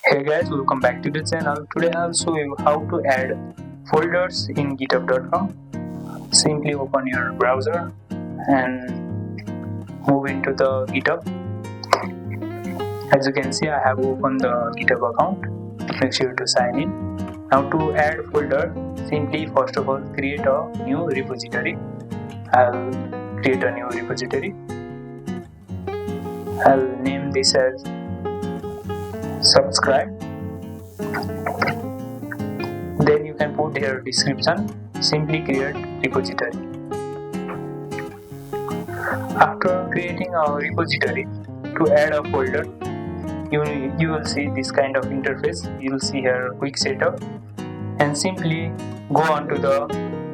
Hey guys, welcome back to the channel. Today I'll show you how to add folders in github.com. Simply open your browser and move into the GitHub. As you can see, I have opened the GitHub account. Make sure to sign in. Now to add folder, simply first of all create a new repository. I'll create a new repository. I'll name this as subscribe. Then you can put here description. Simply create repository. After creating a repository, to add a folder, you will see this kind of interface. You will see here quick setup, and simply go on to the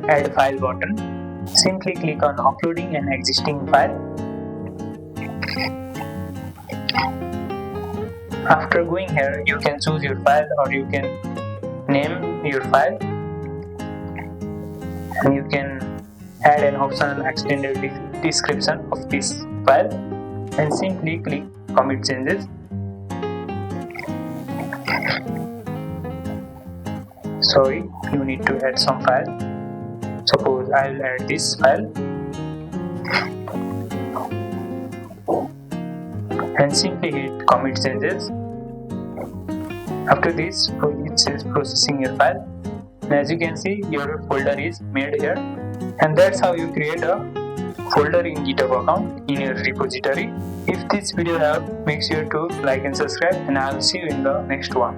add file button. Simply click on uploading an existing file. After going here, you can choose your file or you can name your file, and you can add an optional extended description of this file and simply click commit changes. Sorry, you need to add some file. Suppose I will add this file and simply hit commit changes. After this, it says processing your file, and as you can see, your folder is made here. And that's how you create a folder in GitHub account in your repository. If this video helped, make sure to like and subscribe, and I'll see you in the next one.